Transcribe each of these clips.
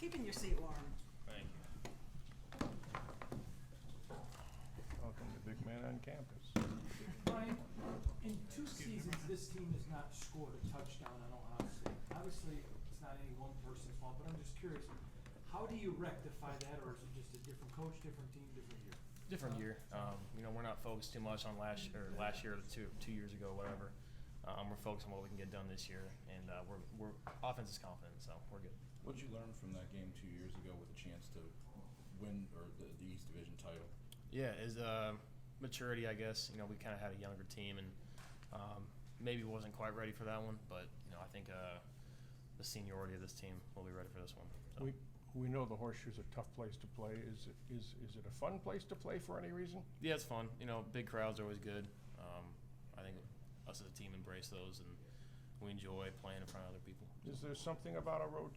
keeping your seat warm. Thank you. Welcome to Big Man on Campus. Brian, in 2 seasons, this team has not scored a touchdown on Ohio State. Obviously, it's not any one person's fault, but I'm just curious, how do you rectify that, or is it just a different coach, different team, different year? Different year. We're not focused too much on last year or two years ago, whatever. We're focused on what we can get done this year, and we're offense is confident, so we're good. What did you learn from that game 2 years ago with a chance to win or the East Division title? Yeah, is maturity, I guess. We kind of had a younger team, and maybe wasn't quite ready for that one, but I think the seniority of this team will be ready for this one. So. We know the Horseshoe's a tough place to play. Is it a fun place to play for any reason? Yeah, it's fun. Big crowds are always good. I think us as a team embrace those, and we enjoy playing in front of other people. Is there something about a road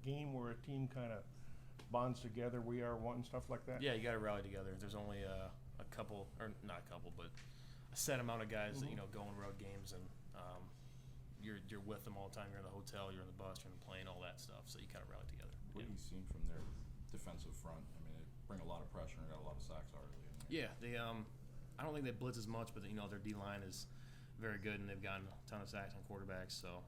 game where a team kind of bonds together, we are one, stuff like that? Yeah, you got to rally together. There's only a couple, or not a couple, but a set amount of guys that go on road games, and you're with them all the time. You're in the hotel, you're in the bus, you're in the plane, all that stuff. So you kind of rally together. What have you seen from their defensive front? I mean, they bring a lot of pressure and got a lot of sacks already. Yeah, they. I don't think they blitz as much, but their D line is very good, and they've gotten a ton of sacks on quarterbacks. So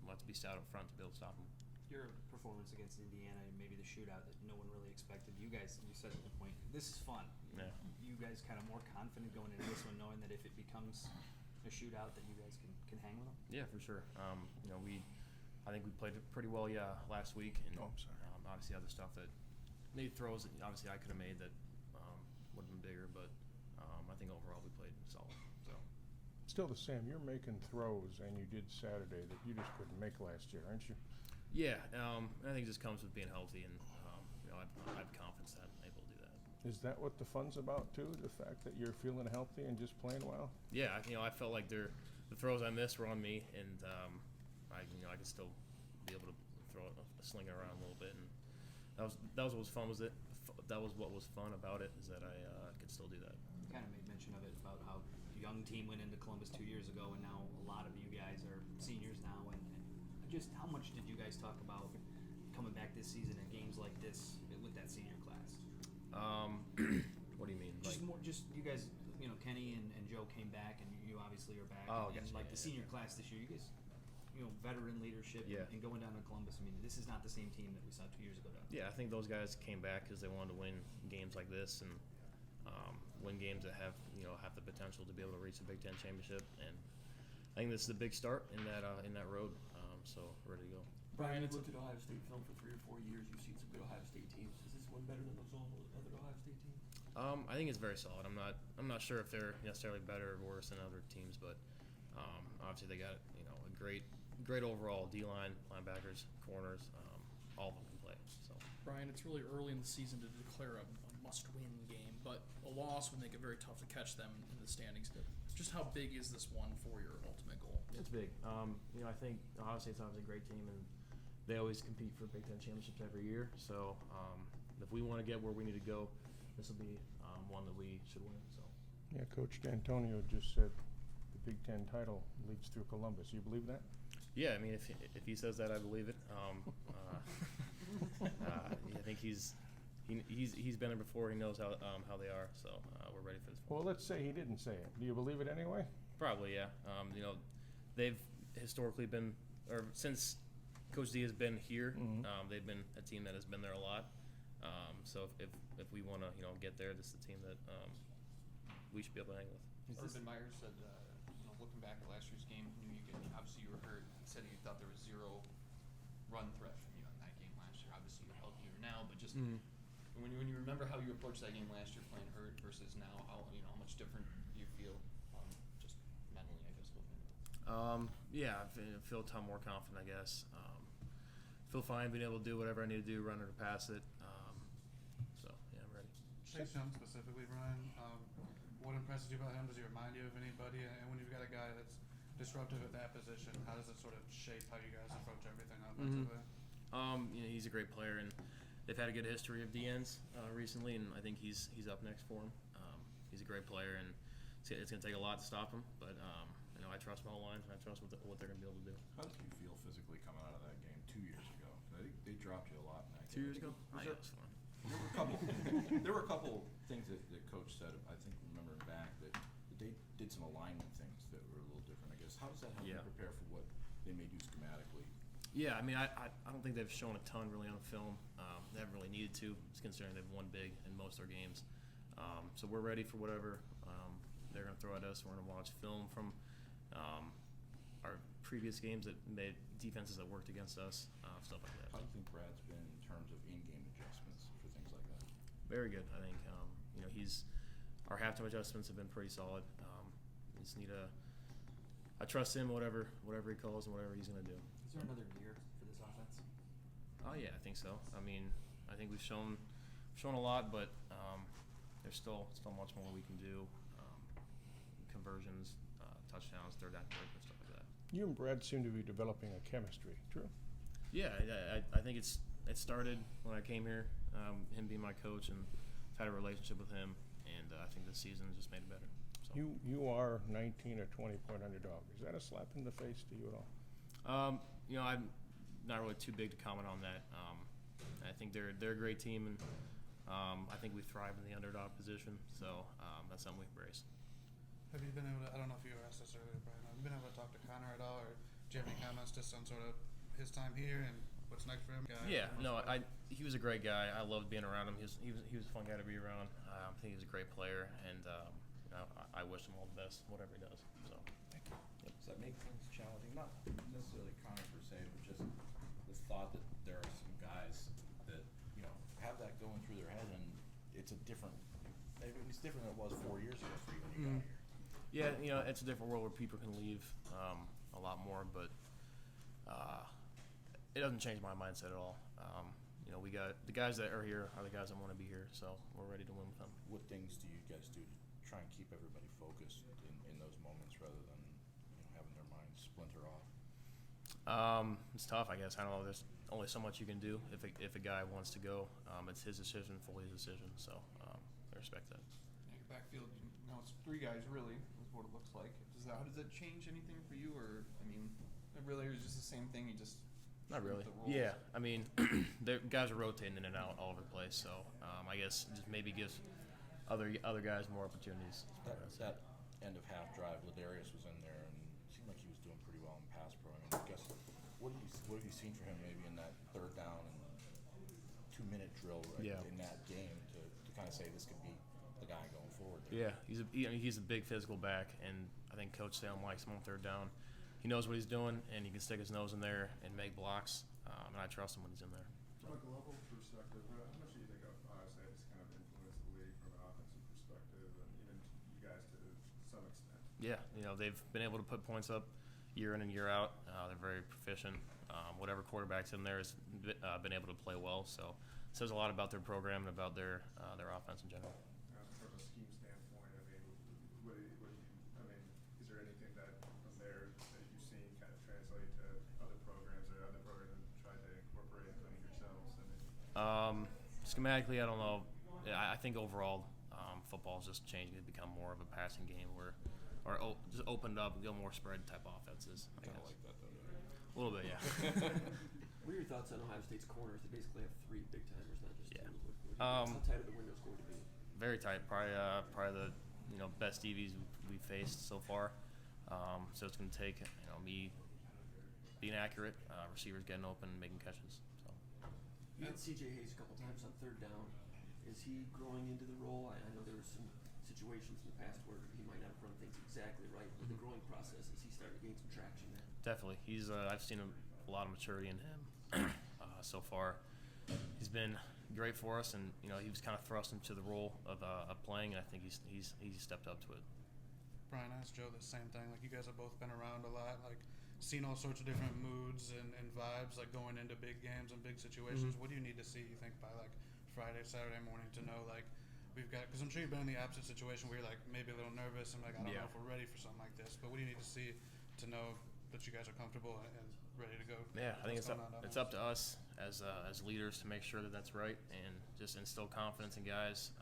we'll have to be stout up front to be able to stop them. Your performance against Indiana, and maybe the shootout that no one really expected. You guys, you said at the point, this is fun. Yeah. You guys kind of more confident going into this one, knowing that if it becomes a shootout, that you guys can hang with them. Yeah, for sure. I think we played pretty well, last week, and Oh, I'm sorry. obviously other stuff that maybe throws that obviously I could have made that would have been bigger, but I think overall we played solid. So. Still the same. You're making throws, and you did Saturday that you just couldn't make last year, aren't you? Yeah, I think it just comes with being healthy, and I have confidence that I'm able to do that. Is that what the fun's about too? The fact that you're feeling healthy and just playing well? Yeah, I felt like the throws I missed were on me, and I could still be able to throw a sling it around a little bit, and that was what was fun. That was what was fun about it, is that I could still do that. You kind of made mention of it about how a young team went into Columbus 2 years ago, and now a lot of you guys are seniors now, and just how much did you guys talk about coming back this season in games like this with that senior class? What do you mean? Just you guys, Kenny and Joe came back, and you obviously are back. Oh, and gotcha, like the senior class this year, you guys, veteran leadership, Yeah. and going down to Columbus. I mean, this is not the same team that we saw 2 years ago. Yeah, I think those guys came back because they wanted to win games like this, and win games that have the potential to be able to reach the Big Ten championship. And I think this is a big start in that road. So ready to go. Brian, you've looked at Ohio State film for 3 or 4 years. You've seen some good Ohio State teams. Is this one better than those other Ohio State teams? I think it's very solid. I'm not sure if they're necessarily better or worse than other teams, but obviously they got a great overall D-line, linebackers, corners, all of them can play. So Brian, it's really early in the season to declare a must-win game, but a loss would make it very tough to catch them in the standings. Just how big is this one for your ultimate goal? it's big. I think Ohio State's obviously a great team, and they always compete for Big Ten championships every year. So if we want to get where we need to go, this will be one that we should win. So. Yeah, Coach D'Antonio just said the Big Ten title leads through Columbus. You believe that? Yeah, I mean, if he says that, I believe it. I think he's been there before. He knows how they are. So we're ready for this. Well, let's say he didn't say it. Do you believe it anyway? Probably, yeah. They've historically been, or since Coach D has been here, they've been a team that has been there a lot. So if we want to, get there, this is the team that we should be able to hang with. Urban Meyer said, looking back at last year's game, obviously you were hurt. He said he thought there was zero run threat from you in that game last year. Obviously you're healthier now, but just when you remember how you approached that game last year playing hurt versus now, how much different do you feel, just mentally, I guess, looking at it? Yeah, I feel a ton more confident, I guess. Feel fine being able to do whatever I need to do, run it or pass it. So yeah, I'm ready. Chase Young specifically, Brian. What impresses you about him? Does he remind you of anybody? And when you've got a guy that's disruptive at that position, how does it sort of shape how you guys approach everything offensively? He's a great player, and they've had a good history of DNs recently, and I think he's up next for him. He's a great player, and it's going to take a lot to stop him. But I trust my whole line, and I trust what they're going to be able to do. How did you feel physically coming out of that game 2 years ago? I think they dropped you a lot in that 2 years ago? Was Yeah, there- it was fun. There were a couple things that Coach said, I think, remembering back, that they did some alignment things that were a little different, I guess. How does that help you Yeah. prepare for what they may do schematically? Yeah, I mean, I don't think they've shown a ton really on the film. They haven't really needed to, considering they've won big in most of their games. So we're ready for whatever they're going to throw at us. We're going to watch film from our previous games that made defenses that worked against us, stuff like that. How do you think Brad's been in terms of in-game adjustments for things like that? Very good. I think our halftime adjustments have been pretty solid. We just need I trust him, whatever he calls and whatever he's going to do. Is there another gear for this offense? Oh yeah, I think so. I mean, I think we've shown a lot, but there's still much more we can do. Conversions, touchdowns, third down conversions, stuff like that. You and Brad seem to be developing a chemistry. True. Yeah, I think it started when I came here. Him being my coach, and I've had a relationship with him, and I think this season has just made it better. So. You are 19 or 20-point underdog. Is that a slap in the face to you at all? I'm not really too big to comment on that. I think they're a great team, and I think we thrive in the underdog position. So that's something we embrace. Have you been able to, I don't know if you were asked this earlier, Brian, have you been able to talk to Connor at all, or do you have any comments just on sort of his time here and what's next for him? Yeah, no, he was a great guy. I loved being around him. He was a fun guy to be around. I think he's a great player, and I wish him all the best, whatever he does. So. Does that make things challenging? Not necessarily Connor per se, but just the thought that there are some guys that, have that going through their head, and it's different than it was 4 years ago for you when you got here. Yeah, it's a different world where people can leave a lot more, but it doesn't change my mindset at all. We got the guys that are here are the guys that want to be here, so we're ready to win with them. What things do you guys do to try and keep everybody focused in those moments rather than having their minds splinter off? It's tough, I guess. I don't know. There's only so much you can do if a guy wants to go. It's his decision, fully his decision. So I respect that. Your backfield, it's 3 guys really, is what it looks like. How does that change anything for you, or it really is just the same thing? You just not really. The roles? Yeah, I mean, the guys are rotating in and out all over the place. So I guess it just maybe gives other guys more opportunities. That end of half drive, Ladarius was in there and it seemed like he was doing pretty well in pass pro. I guess what have you seen for him maybe in that third down and 2-minute drill in that game to kind of say this could be the guy going forward there? Yeah, he's a big physical back, and I think Coach Salem likes him on third down. He knows what he's doing, and he can stick his nose in there and make blocks, and I trust him when he's in there. From a global perspective, how much do you think Ohio State has kind of influenced the league from an offensive perspective, and even you guys to some extent? Yeah, they've been able to put points up year in and year out. They're very proficient. Whatever quarterback's in there has been able to play well, so it says a lot about their program and about their offense in general. From a scheme standpoint, is there anything that from there that you've seen kind of translate to other programs or other programs that try to incorporate, including yourselves? Schematically, I don't know. I think overall, football is just changing to become more of a passing game just opened up and go more spread type offenses. I Kind of guess. like that though. A little bit, yeah. What are your thoughts on Ohio State's corners? They basically have 3 big timers, not just 2. Yeah. How tight are the windows going to be? Very tight. Probably the best DBs we've faced so far. So it's going to take me being accurate, receivers getting open, making catches. So. You had C.J. Hayes a couple times on third down. Is he growing into the role? I know there were some situations in the past where he might not have run things exactly right. With the growing process, is he starting to gain some traction there? Definitely. He's. I've seen a lot of maturity in him so far. He's been great for us, and he was kind of thrust into the role of playing, and I think he's stepped up to it. Brian, I asked Joe the same thing. Like, you guys have both been around a lot, like seen all sorts of different moods and vibes, like going into big games and big situations. What do you need to see, you think, by like Friday, Saturday morning to know, like, we've got, because I'm sure you've been in the opposite situation where you're like maybe a little nervous and like, I don't know if we're ready for something like this, but what do you need to see to know that you guys are comfortable and ready to go? Yeah, I think it's up to us as leaders to make sure that that's right, and just instill confidence in guys,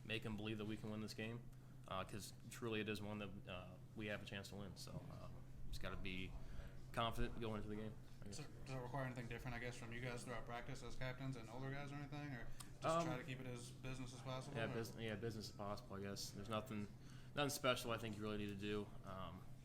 make them believe that we can win this game, because truly it is one that we have a chance to win. So just got to be confident going into the game. I guess. So, does it require anything different, I guess, from you guys throughout practice as captains and older guys or anything, or just try to keep it as business as possible? Yeah, or? business as possible. I guess there's nothing special. I think you really need to do.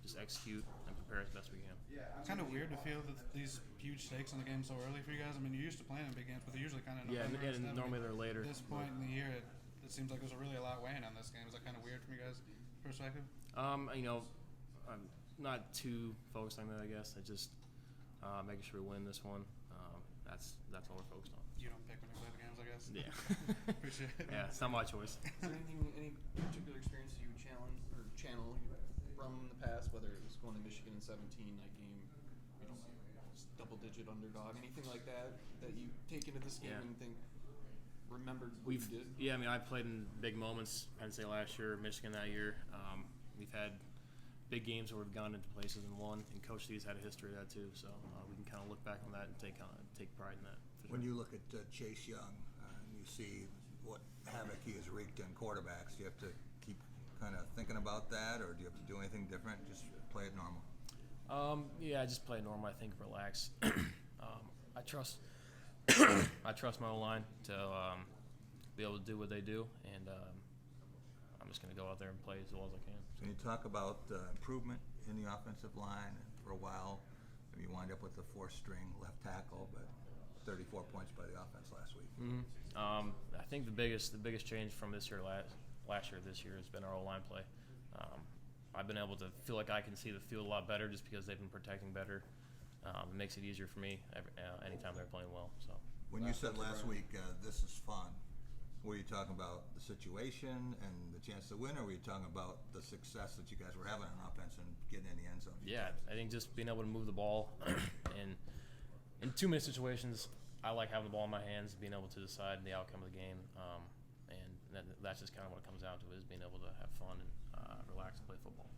Just execute and prepare as best we can. It's kind of weird to feel that these huge stakes in the game so early for you guys. I mean, you're used to playing in big games, but they're usually kind of Yeah, November and stuff. normally they're later. At this point in the year, it seems like there's really a lot weighing on this game. Is that kind of weird from you guys' perspective? I'm not too focused on that. I guess I just making sure we win this one. That's all we're focused on. You don't pick when you play the games, I guess. Yeah. Appreciate it. Yeah, it's not my choice. Is there any particular experience you channel from the past, whether it was going to Michigan in 17, that game, double-digit underdog, anything like that you take into this game and think, remembered what you did? Yeah, I mean, I played in big moments. Penn State last year, Michigan that year. We've had big games where we've gone into places and won, and Coach D's had a history of that too. So we can kind of look back on that and take pride in that. For When sure. you look at Chase Young and you see what havoc he has wreaked in quarterbacks, do you have to keep kind of thinking about that, or do you have to do anything different? Just play it normal. Yeah, I just play normal. I think relax. I trust my O-line to be able to do what they do, and I'm just going to go out there and play as well as I can. So you talk about improvement in the offensive line. For a while, maybe you wind up with a fourth-string left tackle, but 34 points by the offense last week. Mm-hmm. I think the biggest change from this year last year this year has been our O-line play. I've been able to feel like I can see the field a lot better just because they've been protecting better. It makes it easier for me anytime they're playing well. So When you said last week, this is fun, were you talking about the situation and the chance to win, or were you talking about the success that you guys were having on offense and getting in the end zone? yeah, I think just being able to move the ball and in 2-minute situations, I like having the ball in my hands, being able to decide the outcome of the game, and that's just kind of what it comes down to, is being able to have fun and relax and play football.